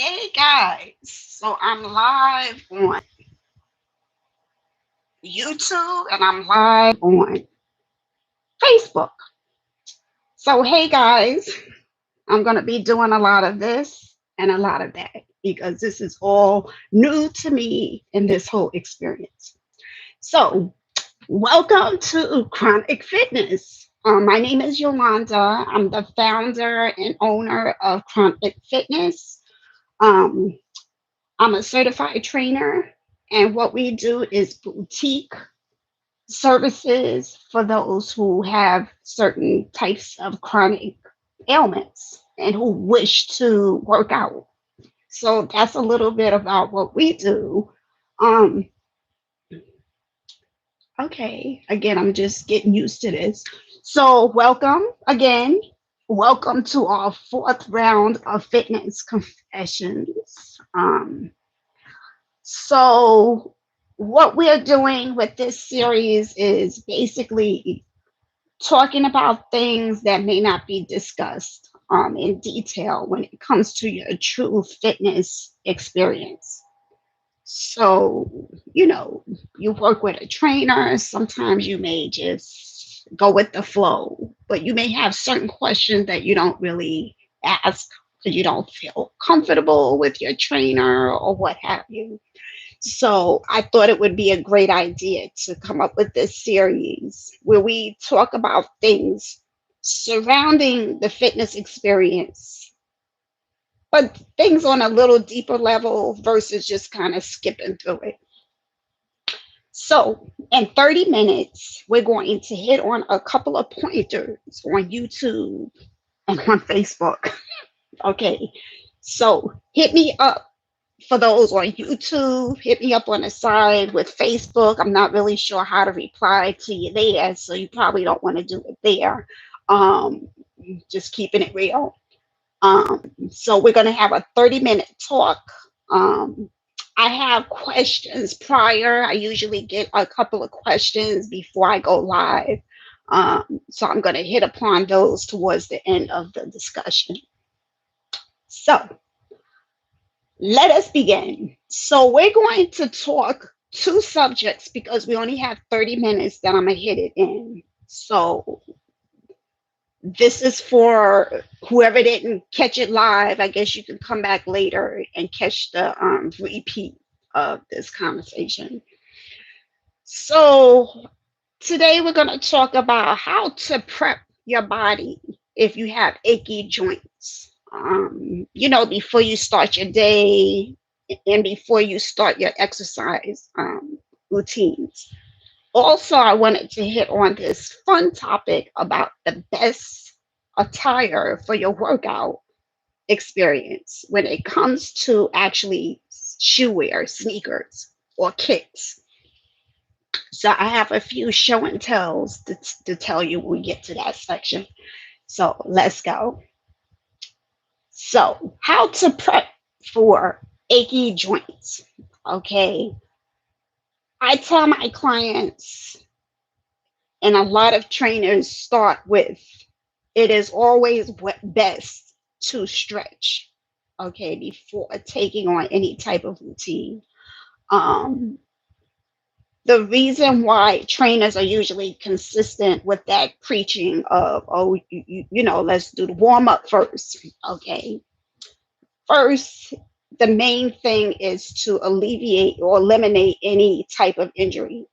Hey guys, so I'm live on YouTube and I'm live on Facebook. So, hey guys, I'm going to be doing a lot of this and a lot of that because this is all new to me in this whole experience. So, welcome to Chronic Fitness. My name is Yolanda. I'm the founder and owner of Chronic Fitness. Um, I'm a certified trainer, and what we do is boutique services for those who have certain types of chronic ailments and who wish to work out. So that's a little bit about what we do. Um, okay, again, I'm just getting used to this. So, welcome again. Welcome to our fourth round of fitness confessions. So, what we're doing with this series is basically talking about things that may not be discussed in detail when it comes to your true fitness experience. So, you work with a trainer, sometimes you may just go with the flow, but you may have certain questions that you don't really ask because you don't feel comfortable with your trainer or what have you. So I thought it would be a great idea to come up with this series where we talk about things surrounding the fitness experience, but things on a little deeper level versus just kind of skipping through it. So in 30 minutes, we're going to hit on a couple of pointers on YouTube and on Facebook. Okay. So hit me up for those on YouTube, hit me up on the side with Facebook. I'm not really sure how to reply to you there, so you probably don't want to do it there. Um, just keeping it real. So we're going to have a 30-minute talk. Um, I have questions prior. I usually get a couple of questions before I go live. So I'm going to hit upon those towards the end of the discussion. So let us begin. So we're going to talk two subjects because we only have 30 minutes that I'm going to hit it in. So this is for whoever didn't catch it live. I guess you can come back later and catch the repeat of this conversation. So today we're going to talk about how to prep your body if you have achy joints. Before you start your day and before you start your exercise routines. Also, I wanted to hit on this fun topic about the best attire for your workout experience when it comes to actually shoe wear, sneakers, or kicks. So I have a few show and tells to tell you when we get to that section. So let's go. So, how to prep for achy joints. Okay. I tell my clients, and a lot of trainers start with, it is always best to stretch, okay, before taking on any type of routine. Um, the reason why trainers are usually consistent with that preaching of, oh, let's do the warm up first, okay. First, the main thing is to alleviate or eliminate any type of injury.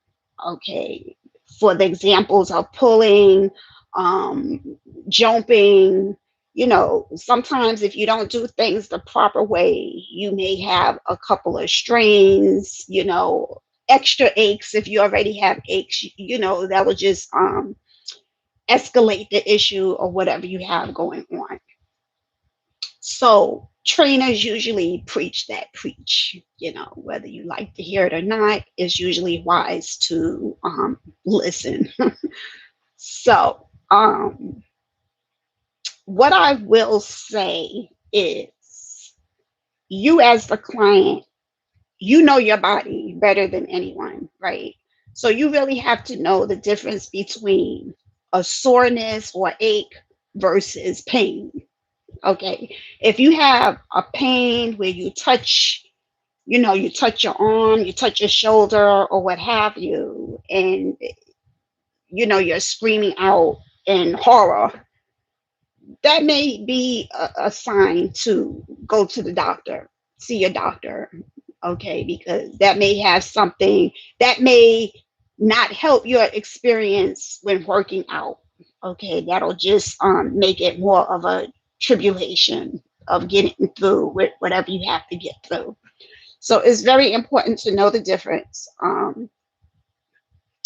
Okay. For the examples of pulling, um, jumping, sometimes if you don't do things the proper way, you may have a couple of strains, extra aches if you already have aches, that will just escalate the issue or whatever you have going on. So trainers usually preach, whether you like to hear it or not, it's usually wise to listen. So what I will say is you as the client, you know your body better than anyone, right? So you really have to know the difference between a soreness or ache versus pain. Okay. If you have a pain where you touch, you touch your arm, you touch your shoulder, or what have you, and you're screaming out in horror, that may be a sign to go to the doctor, see your doctor. Okay, because that may have something that may not help your experience when working out. Okay, that'll just make it more of a tribulation of getting through with whatever you have to get through. So it's very important to know the difference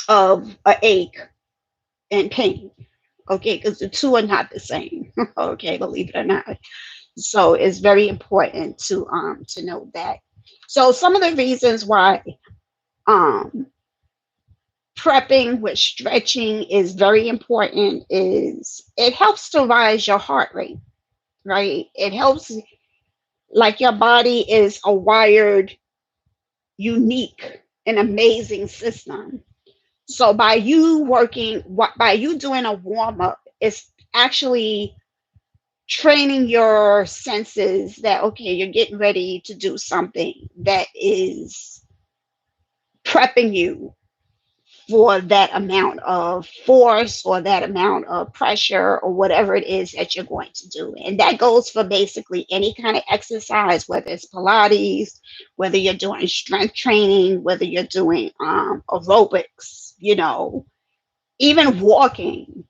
of a ache and pain. Okay, because the two are not the same. Okay, believe it or not. So it's very important to know that. So some of the reasons why um prepping with stretching is very important is it helps to rise your heart rate, right? It helps, like, your body is a wired, unique, and amazing system. So by you doing a warm up, it's actually training your senses that, okay, you're getting ready to do something that is prepping you for that amount of force or that amount of pressure or whatever it is that you're going to do. And that goes for basically any kind of exercise, whether it's Pilates, whether you're doing strength training, whether you're doing aerobics, even walking.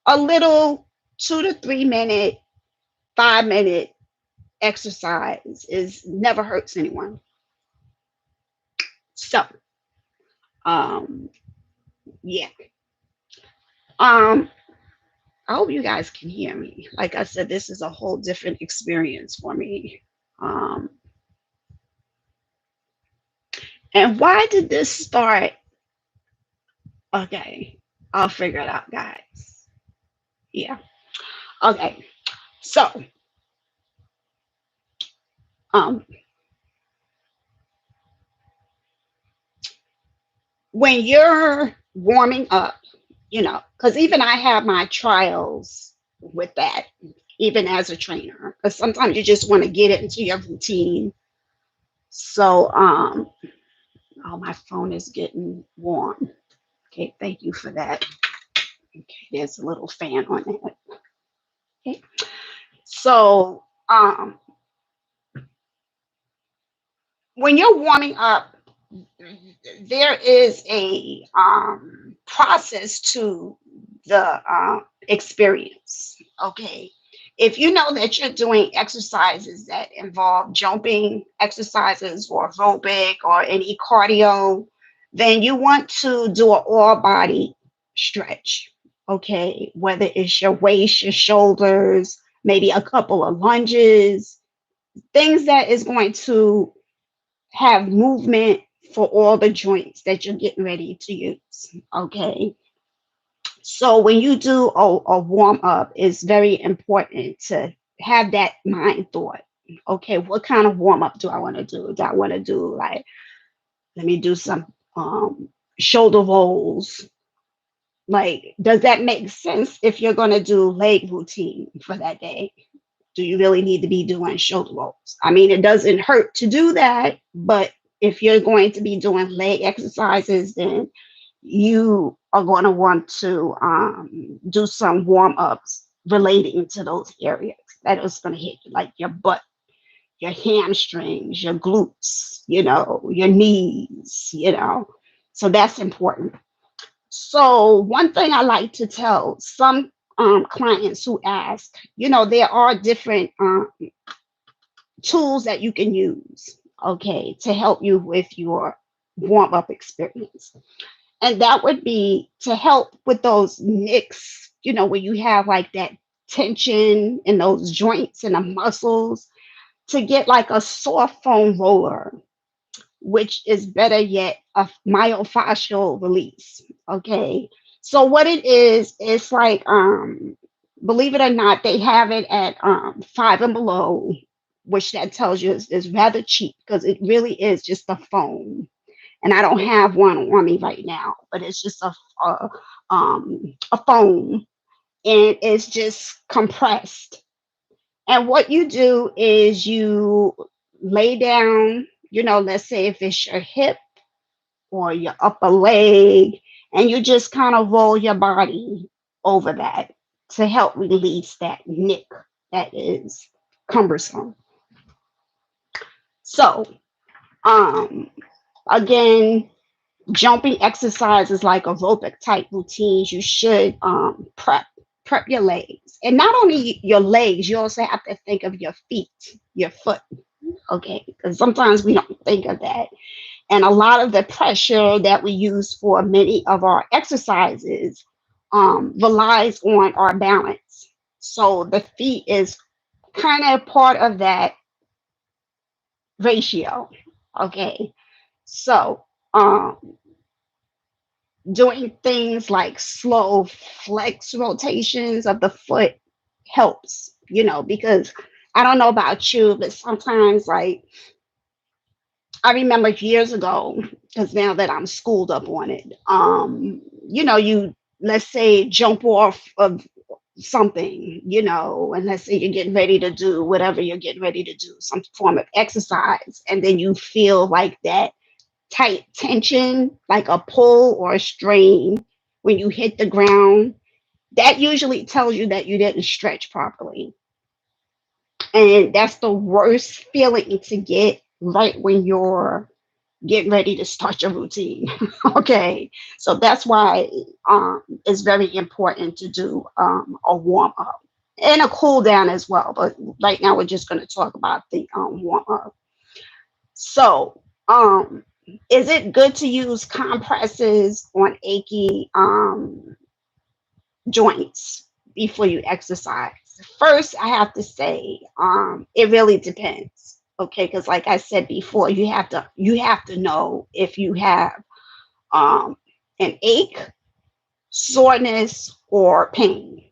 A little 2 to 3 minute, 5 minute exercise is never hurts anyone. So, um, yeah. Um, I hope you guys can hear me. Like I said, this is a whole different experience for me. Um, and why did this start? Okay, I'll figure it out, guys. Yeah. Okay. So, um, when you're warming up, because even I have my trials with that, even as a trainer, because sometimes you just want to get it into your routine. So, oh, my phone is getting warm. Okay, thank you for that. Okay, there's a little fan on it. Okay. So, when you're warming up, there is a process to the experience. Okay. If you know that you're doing exercises that involve jumping exercises or aerobic or any cardio, then you want to do an all body stretch. Okay. Whether it's your waist, your shoulders, maybe a couple of lunges, things that is going to have movement for all the joints that you're getting ready to use. Okay. So when you do a warm up, it's very important to have that mind thought. Okay, what kind of warm up do I want to do? Do I want to do, like, let me do some shoulder rolls? Like, does that make sense if you're going to do leg routine for that day? Do you really need to be doing shoulder rolls? I mean, it doesn't hurt to do that, but if you're going to be doing leg exercises, then you are going to want to do some warm ups relating to those areas. That is going to hit you, like your butt, your hamstrings, your glutes, your knees. So that's important. So, one thing I like to tell some clients who ask, there are different tools that you can use, okay, to help you with your warm up experience. And that would be to help with those nicks, where you have like that tension in those joints and the muscles, to get like a soft foam roller, which is better yet, a myofascial release. Okay. So what it is, it's like, believe it or not, they have it at Five and Below, which that tells you is rather cheap because it really is just a foam. And I don't have one on me right now, but it's just a foam, and it's just compressed. And what you do is you lay down, let's say if it's your hip or your upper leg, and you just kind of roll your body over that to help release that nick that is cumbersome. So, um, again, jumping exercises like aerobic type routines, you should prep your legs, and not only your legs, you also have to think of your feet, your foot. Okay, because sometimes we don't think of that. And a lot of the pressure that we use for many of our exercises relies on our balance. So the feet is kind of part of that ratio. Okay. So doing things like slow flex rotations of the foot helps, because I don't know about you, but sometimes, like, I remember years ago, because now that I'm schooled up on it, you, let's say, jump off of something, and let's say you're getting ready to do whatever you're getting ready to do, some form of exercise, and then you feel like that tight tension, like a pull or a strain when you hit the ground. That usually tells you that you didn't stretch properly. And that's the worst feeling to get right when you're getting ready to start your routine. Okay. So that's why it's very important to do a warm up and a cool down as well. But right now, we're just going to talk about the warm up. So, is it good to use compresses on achy joints before you exercise? First, I have to say, it really depends. Okay, because like I said before, you have to know if you have um, an ache, soreness, or pain.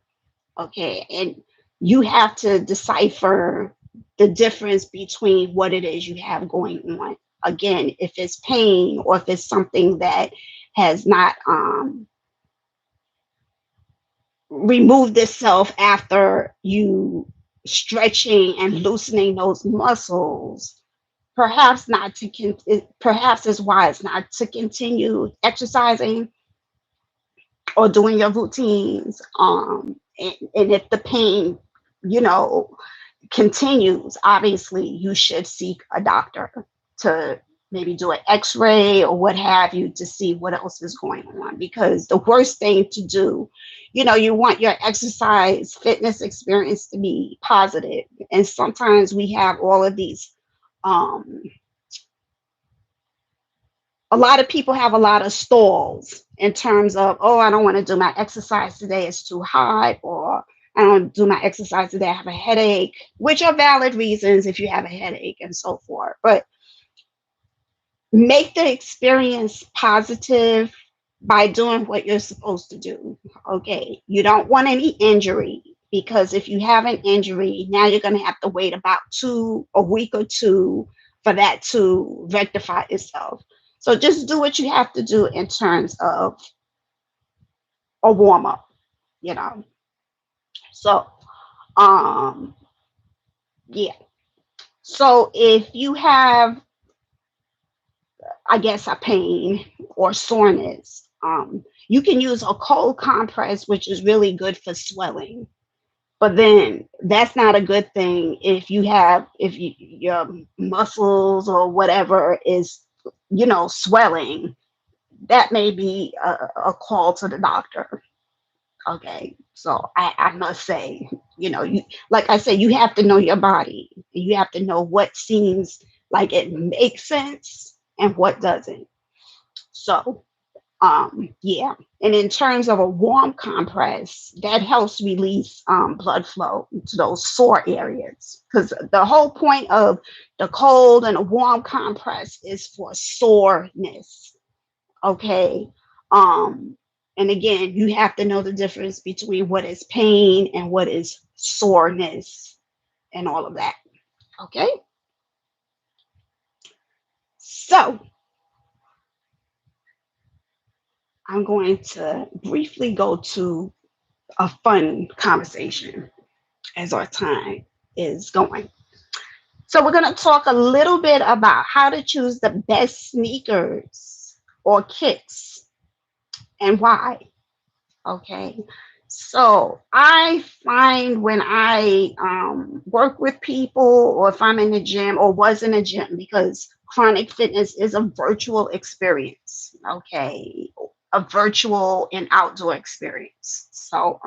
Okay, and you have to decipher the difference between what it is you have going on. Again, if it's pain or if it's something that has not removed itself after you stretching and loosening those muscles, perhaps is wise not to continue exercising or doing your routines. And if the pain, you know, continues, obviously you should seek a doctor to maybe do an x-ray or what have you to see what else is going on, because the worst thing to do, you want your exercise fitness experience to be positive. And sometimes we have all of these um, a lot of people have a lot of stalls in terms of, oh, I don't want to do my exercise today, it's too hot, or I don't do my exercise today, I have a headache, which are valid reasons if you have a headache and so forth. But make the experience positive by doing what you're supposed to do. Okay. You don't want any injury, because if you have an injury, now you're going to have to wait about a week or two for that to rectify itself. So just do what you have to do in terms of a warm up, you know. So, um, yeah. So if you have, I guess, a pain or soreness, you can use a cold compress, which is really good for swelling. But then that's not a good thing if your muscles or whatever is, swelling. That may be a call to the doctor. Okay, so I must say, like I said, you have to know your body. You have to know what seems like it makes sense and what doesn't. So, yeah. And in terms of a warm compress, that helps release blood flow to those sore areas. Because the whole point of the cold and a warm compress is for soreness. Okay. Um, and again, you have to know the difference between what is pain and what is soreness and all of that. Okay. So I'm going to briefly go to a fun conversation as our time. is going. So we're going to talk a little bit about how to choose the best sneakers or kicks and why. Okay. So I find when I work with people, or if I'm in the gym or was in a gym, because chronic fitness is a virtual experience. Okay. A virtual and outdoor experience. So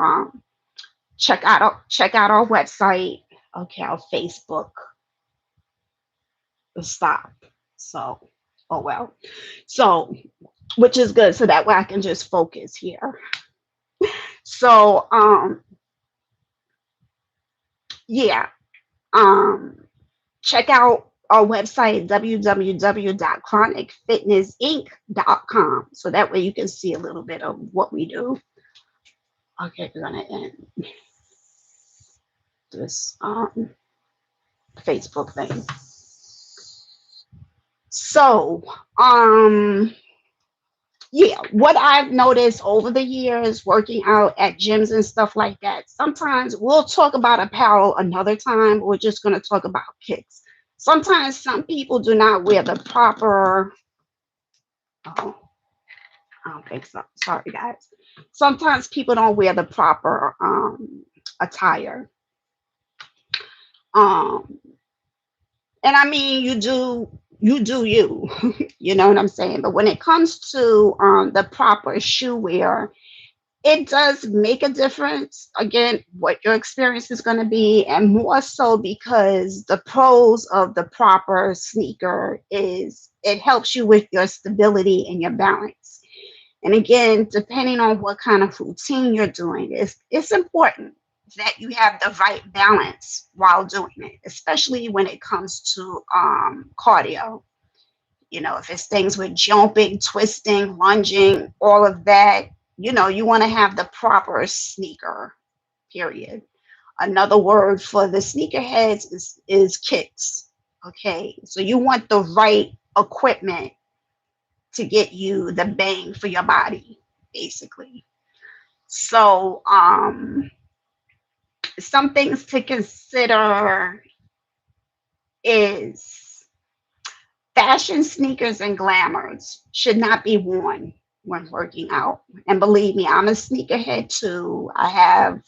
check out our website. Okay, our Facebook. Stop. So, oh well. So, which is good, so that way I can just focus here. So, yeah. Um, Check out our website www.chronicfitnessinc.com, so that way you can see a little bit of what we do. Okay, we're gonna end this Facebook thing. So, yeah, what I've noticed over the years working out at gyms and stuff like that, sometimes we'll talk about apparel another time. We're just going to talk about kicks. Sometimes some people do not wear the proper, oh, I don't think so. Sorry, guys. Sometimes people don't wear the proper attire. Um, and I mean, you, you know what I'm saying? But when it comes to the proper shoe wear, it does make a difference. Again, what your experience is going to be, and more so because the pros of the proper sneaker is it helps you with your stability and your balance. And again, depending on what kind of routine you're doing, it's important that you have the right balance while doing it, especially when it comes to cardio. You know, if it's things with jumping, twisting, lunging, all of that, you know, you want to have the proper sneaker, period. Another word for the sneakerheads is kicks. Okay. So you want the right equipment to get you the bang for your body, basically. So some things to consider is fashion sneakers and glamours should not be worn when working out. And believe me, I'm a sneakerhead too. I have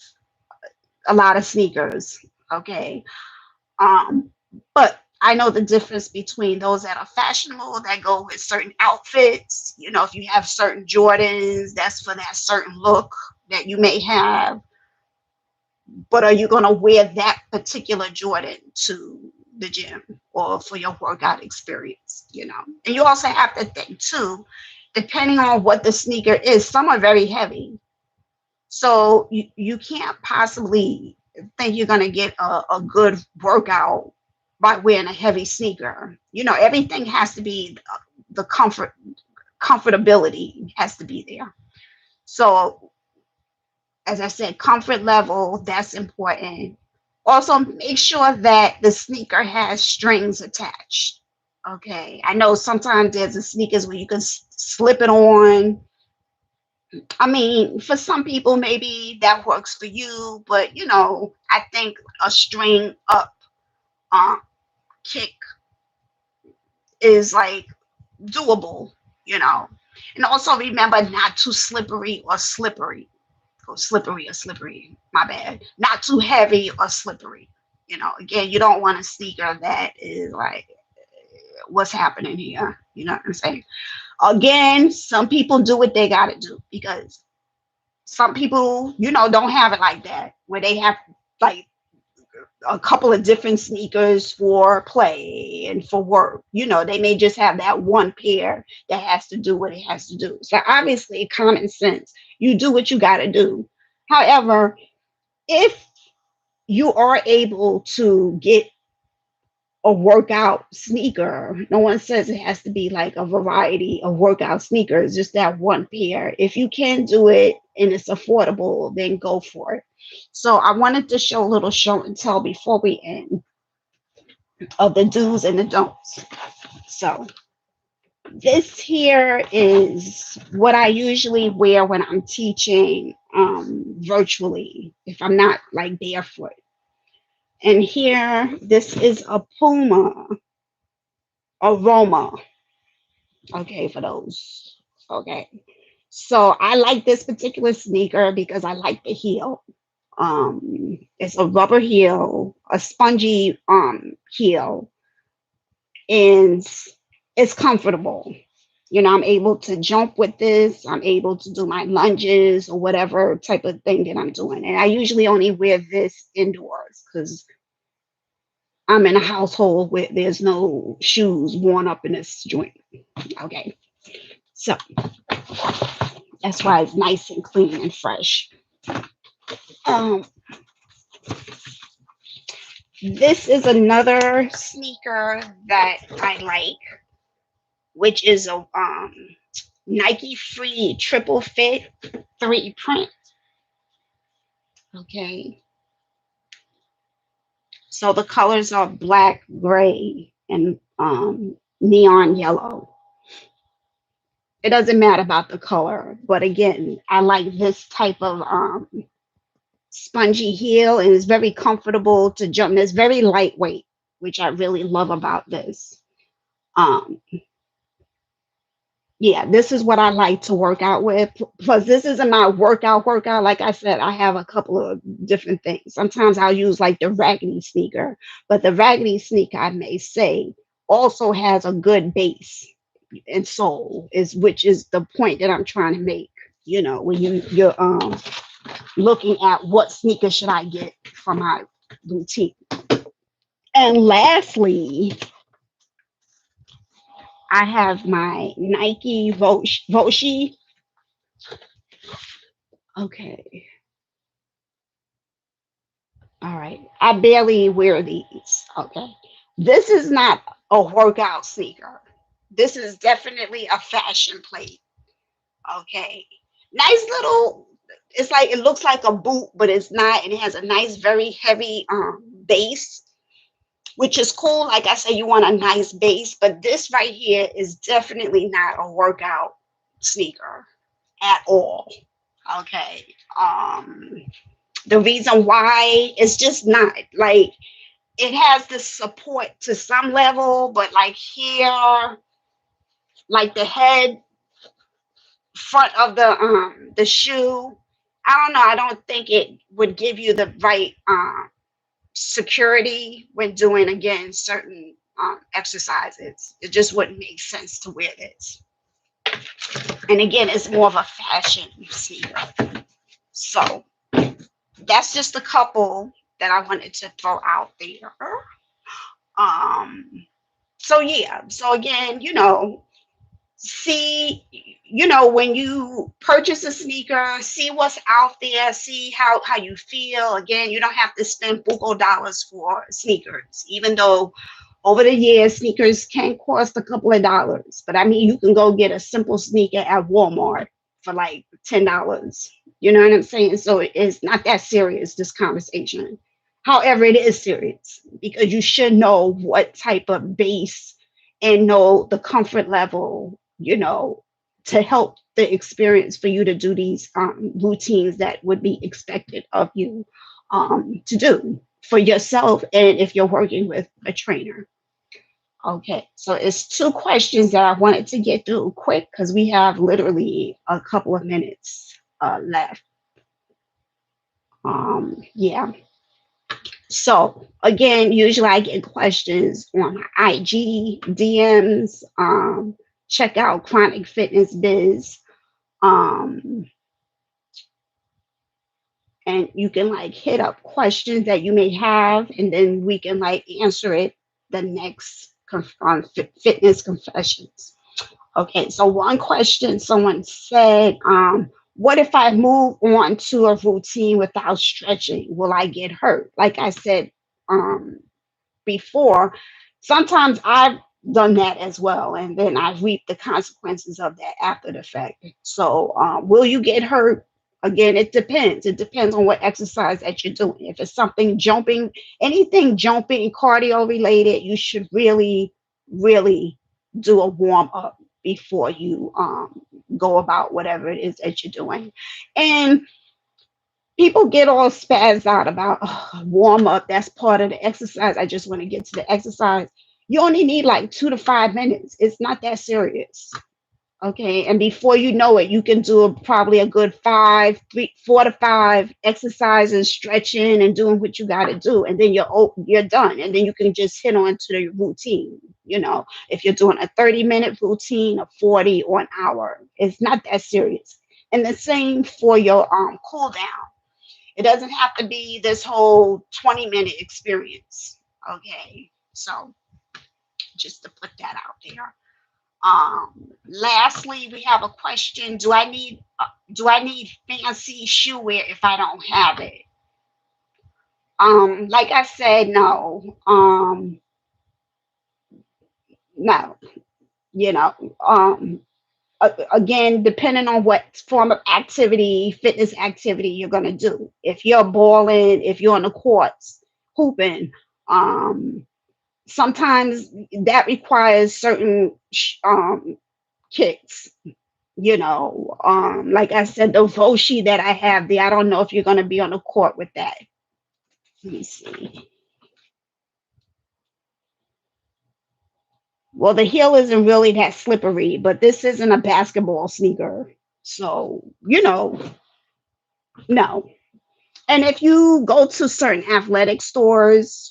a lot of sneakers. Okay. Um, but I know the difference between those that are fashionable that go with certain outfits. You know, if you have certain Jordans, that's for that certain look that you may have. But are you going to wear that particular Jordan to the gym or for your workout experience? You know, and you also have to think too, depending on what the sneaker is, some are very heavy. So you can't possibly think you're going to get a good workout by wearing a heavy sneaker. You know, everything has to be the comfortability has to be there. So as I said, comfort level, that's important. Also, make sure that the sneaker has strings attached. Okay. I know sometimes there's a sneakers where you can slip it on. I mean, for some people, maybe that works for you, but you know, I think a string up uh, kick is like doable, you know. And also remember not too slippery or slippery. Or slippery or slippery, my bad. Not too heavy or slippery. You know, again, you don't want a sneaker that is like, what's happening here? You know what I'm saying? Again, some people do what they got to do because some people, you know, don't have it like that, where they have like a couple of different sneakers for play and for work. You know, they may just have that one pair that has to do what it has to do. So obviously, common sense, you do what you got to do. However, if you are able to get a workout sneaker, no one says it has to be like a variety of workout sneakers, just that one pair. If you can do it and it's affordable, then go for it. So I wanted to show a little show and tell before we end of the do's and the don'ts. So this here is what I usually wear when I'm teaching virtually, if I'm not like barefoot. And here, this is a Puma Aroma. Okay, for those. Okay. So I like this particular sneaker because I like the heel. It's a rubber heel, a spongy heel, and it's comfortable. You know, I'm able to jump with this. I'm able to do my lunges or whatever type of thing that I'm doing. And I usually only wear this indoors because I'm in a household where there's no shoes worn up in this joint. Okay. So that's why it's nice and clean and fresh. Um, this is another sneaker that I like, which is a Nike Free Triple Fit 3 print. Okay. So the colors are black, gray, and neon yellow. It doesn't matter about the color, but again, I like this type of spongy heel, and it's very comfortable to jump. It's very lightweight, which I really love about this. Um, yeah, this is what I like to work out with. Plus, this isn't my workout. Like I said, I have a couple of different things. Sometimes I'll use like the raggedy sneaker, but the raggedy sneaker, I may say, also has a good base and sole, is which is the point that I'm trying to make. You know, when you're looking at what sneaker should I get for my routine. And lastly, I have my Nike Voshi. Okay. All right. I barely wear these. Okay. This is not a workout sneaker. This is definitely a fashion plate. Okay. Nice little, it's like, it looks like a boot, but it's not. And it has a nice, very heavy base, which is cool. Like I said, you want a nice base, but this right here is definitely not a workout sneaker at all. Okay. The reason why it's just not like, it has the support to some level, but like here, like the head front of the shoe, I don't know. I don't think it would give you the right security when doing again certain exercises. It just wouldn't make sense to wear this. And again, it's more of a fashion sneaker. So that's just a couple that I wanted to throw out there. Um, so yeah. So again, see, when you purchase a sneaker, see what's out there, see how you feel. Again, you don't have to spend buku dollars for sneakers, even though over the years sneakers can cost a couple of dollars. But I mean, you can go get a simple sneaker at Walmart for like $10. You know what I'm saying? So it's not that serious, this conversation. However, it is serious because you should know what type of base and know the comfort level, to help the experience for you to do these routines that would be expected of you to do for yourself, and if you're working with a trainer. Okay, so it's two questions that I wanted to get through quick because we have literally a couple of minutes left. Yeah. So again, usually I get questions on my IG DMs. Check out Chronic Fitness Biz. Um, and you can like hit up questions that you may have, and then we can like answer it the next on fitness confessions. Okay, so one question someone said, what if I move on to a routine without stretching? Will I get hurt? Like I said um, before, sometimes I've done that as well, and then I reap the consequences of that after the fact. So, will you get hurt? Again, it depends. It depends on what exercise that you're doing. If it's something jumping, anything jumping, cardio related, you should really, really do a warm up before you go about whatever it is that you're doing. And People get all spazzed out about, oh, warm up. That's part of the exercise. I just want to get to the exercise. You only need like 2 to 5 minutes. It's not that serious. Okay. And before you know it, you can do probably a good 4 to 5 exercises, stretching and doing what you got to do. And then you're done. And then you can just hit on to the routine. If you're doing a 30-minute routine, a 40 or an hour, it's not that serious. And the same for your cool down. It doesn't have to be this whole 20-minute experience. Okay. So just to put that out there. Lastly, we have a question. Do I need fancy shoe wear if I don't have it? Like I said, no. No. You know, again, depending on what form of activity, fitness activity you're gonna do. If you're bowling, if you're on the courts, hooping, um, sometimes that requires certain kicks. Like I said, the Voshi that I have there, I don't know if you're gonna be on the court with that. Let me see. Well, the heel isn't really that slippery, but this isn't a basketball sneaker. So, no. And if you go to certain athletic stores,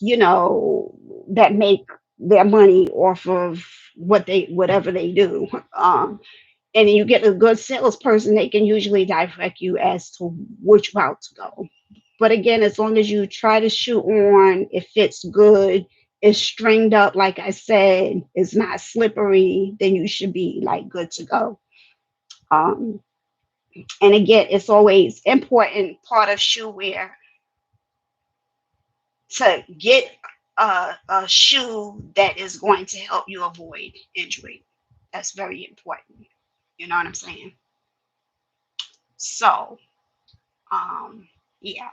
that make their money off of whatever they do, and you get a good salesperson, they can usually direct you as to which route to go. But again, as long as you try to shoot on, it fits good, it's stringed up, like I said, it's not slippery, then you should be like good to go. Um, and again, it's always important part of shoe wear to get a shoe that is going to help you avoid injury. That's very important. You know what I'm saying? So, yeah.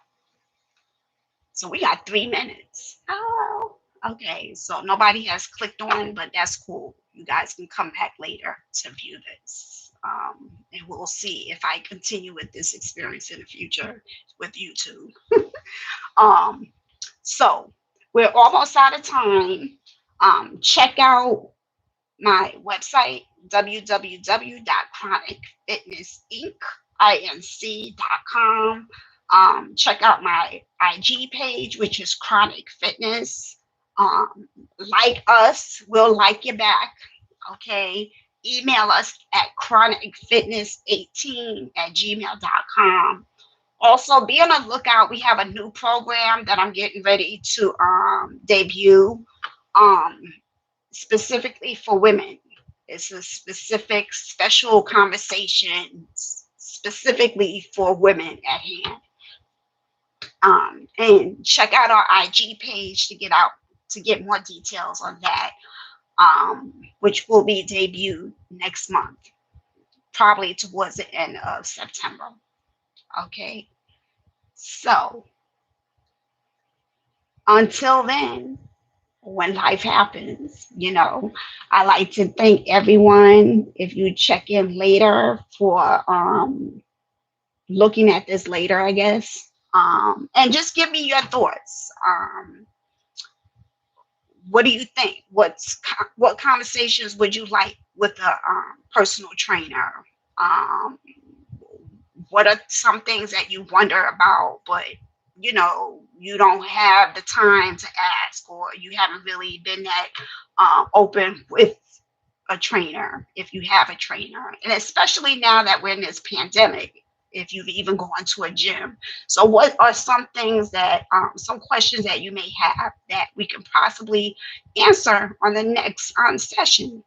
So we got 3 minutes. Oh, okay. So nobody has clicked on, but that's cool. You guys can come back later to view this. And we'll see if I continue with this experience in the future with YouTube. Um, so we're almost out of time. Check out my website, www.chronicfitnessinc.com. Check out my IG page, which is Chronic Fitness. Like us, we'll like you back. Okay. Email us at chronicfitness18@gmail.com. Also, be on the lookout. We have a new program that I'm getting ready to debut. Um, Specifically for women. It's a specific special conversation specifically for women at hand. And check out our IG page to get more details on that, which will be debuted next month, probably towards the end of September. Okay, so until then, when life happens, I like to thank everyone. If you check in later for looking at this later, I guess, and just give me your thoughts. What do you think? What conversations would you like with a personal trainer? Um, what are some things that you wonder about, but you don't have the time to ask, or you haven't really been that open with a trainer, if you have a trainer, and especially now that we're in this pandemic, if you've even gone to a gym. So what are some things that some questions that you may have that we can possibly answer on the next session?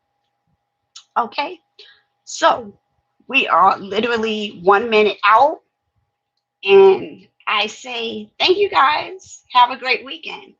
Okay, so we are literally 1 minute out, and I say thank you guys. Have a great weekend.